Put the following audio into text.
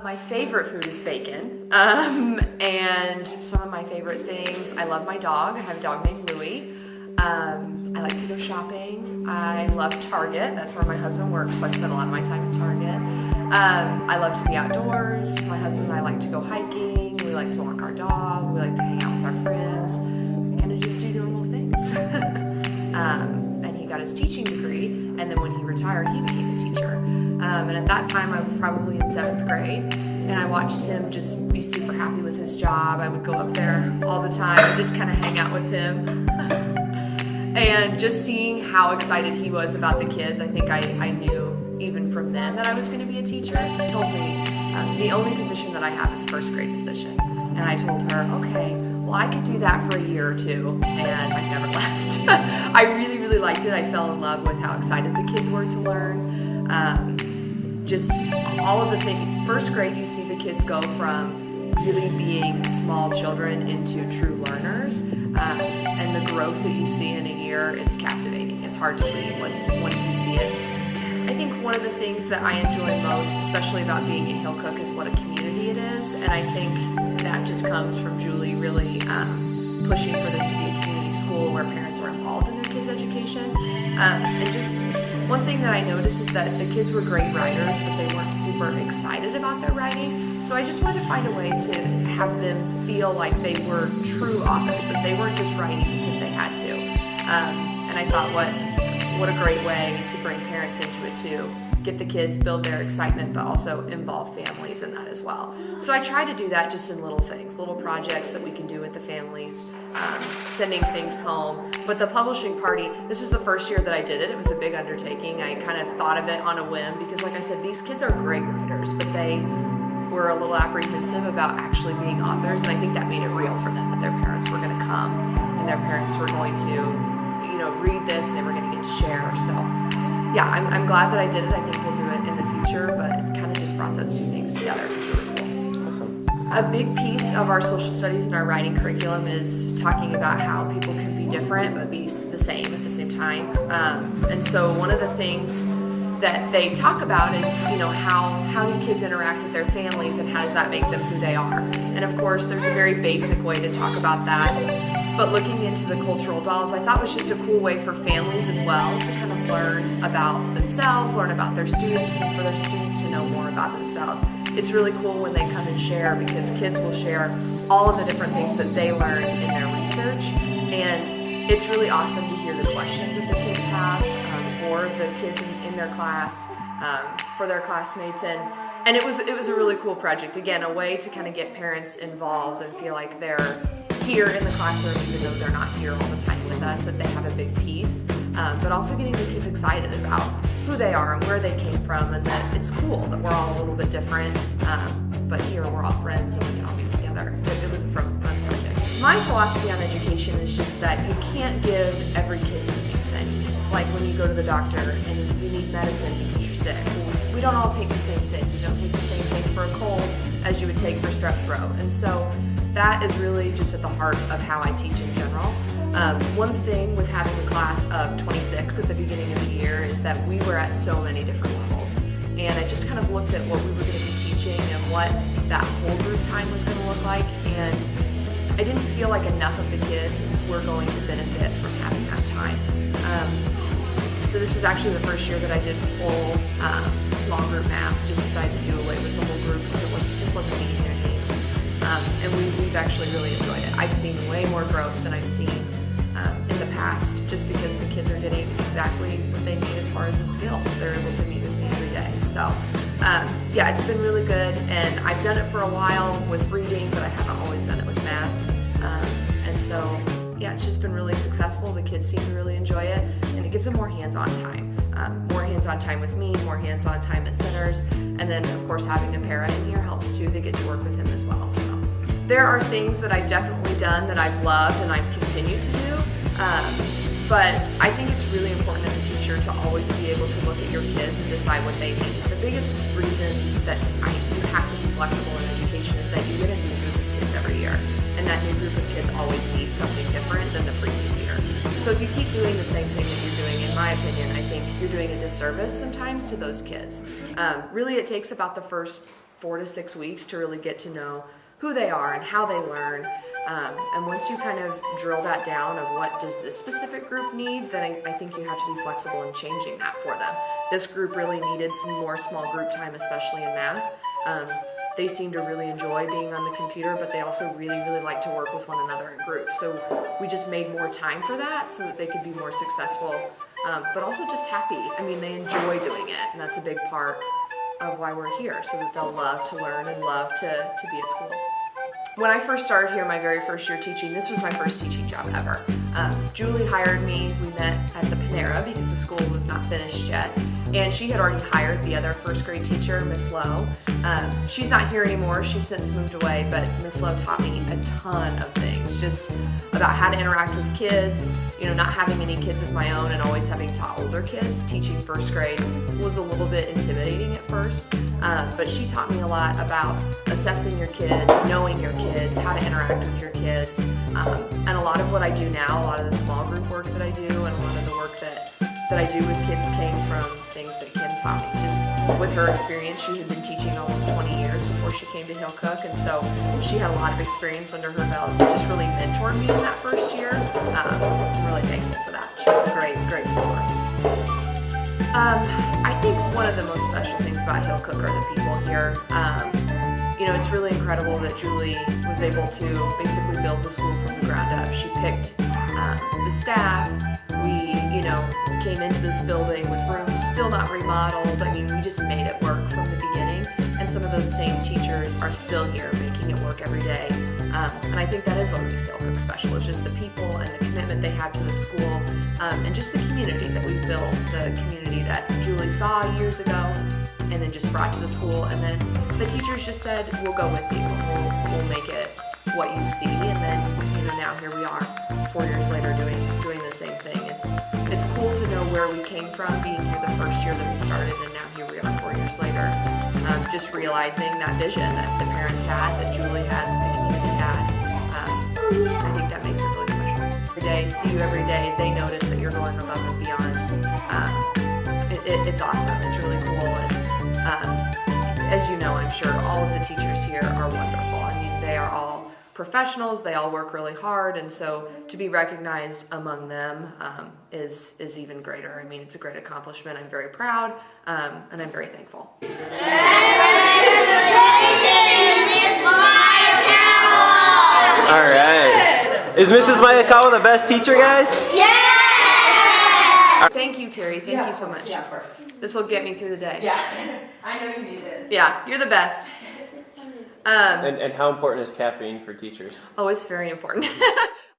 My favorite food is bacon, and some of my favorite things, I love my dog. I have a dog named Louie. I like to go shopping. I love Target. That's where my husband works, so I spend a lot of my time in Target. I love to be outdoors. My husband and I like to go hiking. We like to walk our dog. We like to hang out with our friends. We kind of just do normal things. And he got his teaching degree, and then when he retired, he became a teacher. And at that time, I was probably in 7th grade, and I watched him just be super happy with his job. I would go up there all the time and just kind of hang out with him. And just seeing how excited he was about the kids, I think I knew even from then that I was going to be a teacher. He told me the only position that I have is a 1st grade position. And I told her, okay, well, I could do that for a year or two, and I never left. I really, really liked it. I fell in love with how excited the kids were to learn. Just all of the things. 1st grade, you see the kids go from really being small children into true learners. And the growth that you see in a year, it's captivating. It's hard to leave once you see it. I think one of the things that I enjoy most, especially about being at Hale Cook, is what a community it is. And I think that just comes from Julie really pushing for this to be a community school where parents are involved in their kids' education. And just one thing that I noticed is that the kids were great writers, but they weren't super excited about their writing. So I just wanted to find a way to have them feel like they were true authors, that they weren't just writing because they had to. And I thought, what a great way to bring parents into it too. Get the kids, build their excitement, but also involve families in that as well. So I try to do that just in little things, little projects that we can do with the families, sending things home. But the publishing party, this was the first year that I did it. It was a big undertaking. I kind of thought of it on a whim because, like I said, these kids are great writers, but they were a little apprehensive about actually being authors, and I think that made it real for them, that their parents were going to come and their parents were going to, read this and they were going to get to share. So yeah, I'm glad that I did it. I think we'll do it in the future, but kind of just brought those two things together. It was really cool. Awesome. A big piece of our social studies and our writing curriculum is talking about how people can be different but be the same at the same time. And so one of the things that they talk about is, how do kids interact with their families and how does that make them who they are? And of course, there's a very basic way to talk about that. But looking into the cultural dolls, I thought was just a cool way for families as well to kind of learn about themselves, learn about their students, and for their students to know more about themselves. It's really cool when they come and share because kids will share all of the different things that they learned in their research. And it's really awesome to hear the questions that the kids have for the kids in their class, for their classmates. And it was a really cool project. Again, a way to kind of get parents involved and feel like they're here in the classroom, even though they're not here all the time with us, that they have a big piece, but also getting the kids excited about who they are and where they came from, and that it's cool that we're all a little bit different, but here we're all friends and we can all be together. It was a fun project. My philosophy on education is just that you can't give every kid the same thing. It's like when you go to the doctor and you need medicine because you're sick. We don't all take the same thing. You don't take the same thing for a cold as you would take for strep throat. And so that is really just at the heart of how I teach in general. One thing with having a class of 26 at the beginning of the year is that we were at so many different levels. And I just kind of looked at what we were going to be teaching and what that whole group time was going to look like. And I didn't feel like enough of the kids were going to benefit from having that time. So this was actually the first year that I did full small group math, just decided to do away with the whole group because it just wasn't meeting their needs. And we've actually really enjoyed it. I've seen way more growth than I've seen in the past, just because the kids are getting exactly what they need as far as the skills. They're able to meet with me every day. So yeah, it's been really good, and I've done it for a while with reading, but I haven't always done it with math. And so yeah, it's just been really successful. The kids seem to really enjoy it, and it gives them more hands-on time. More hands-on time with me, more hands-on time at centers, and then of course having a para in here helps too. They get to work with him as well. So there are things that I've definitely done that I've loved and I've continued to do, but I think it's really important as a teacher to always be able to look at your kids and decide what they need. The biggest reason that you have to be flexible in education is that you get a new group of kids every year, and that new group of kids always needs something different than the previous year. So if you keep doing the same thing that you're doing, in my opinion, I think you're doing a disservice sometimes to those kids. Really, it takes about the first 4 to 6 weeks to really get to know who they are and how they learn. And once you kind of drill that down of what does this specific group need, then I think you have to be flexible in changing that for them. This group really needed some more small group time, especially in math. They seem to really enjoy being on the computer, but they also really like to work with one another in groups. So we just made more time for that so that they could be more successful, but also just happy. I mean, they enjoy doing it, and that's a big part of why we're here, so that they'll love to learn and love to be at school. When I first started here, my very first year teaching, this was my first teaching job ever. Julie hired me. We met at the Panera because the school was not finished yet. And she had already hired the other first grade teacher, Miss Lowe. She's not here anymore. She's since moved away, but Miss Lowe taught me a ton of things, just about how to interact with kids, not having any kids of my own and always having taught older kids. Teaching first grade was a little bit intimidating at first, but she taught me a lot about assessing your kids, knowing your kids, how to interact with your kids, and a lot of what I do now, a lot of the small group work that I do, and a lot of the work that I do with kids came from things that Kim taught me. Just with her experience, she had been teaching almost 20 years before she came to Hale Cook, and so she had a lot of experience under her belt. Just really mentored me in that first year. I'm really thankful for that. She was a great mentor. I think one of the most special things about Hale Cook are the people here. It's really incredible that Julie was able to basically build the school from the ground up. She picked the staff. We, came into this building with rooms still not remodeled. I mean, we just made it work from the beginning. And some of those same teachers are still here making it work every day. And I think that is what makes Hale Cook special. It's just the people and the commitment they have to the school, and just the community that we've built, the community that Julie saw years ago and then just brought to the school. And then the teachers just said, we'll go with you. We'll make it what you see. And then, now here we are 4 years later doing the same thing. It's cool to know where we came from, being here the first year that we started, and now here we are 4 years later. Just realizing that vision that the parents had, that Julie had, that the community had. I think that makes it really special. Every day, see you every day. They notice that you're going above and beyond. It's awesome. It's really cool. And as you know, I'm sure all of the teachers here are wonderful. I mean, they are all professionals. They all work really hard, and so to be recognized among them is even greater. I mean, it's a great accomplishment. I'm very proud, and I'm very thankful. All right. Is Mrs. Mayekawa the best teacher, guys? Yeah! Thank you, Carrie. Thank you so much. Yeah, of course. This will get me through the day. Yeah, I know you need it. Yeah, you're the best. And how important is caffeine for teachers? Oh, it's very important.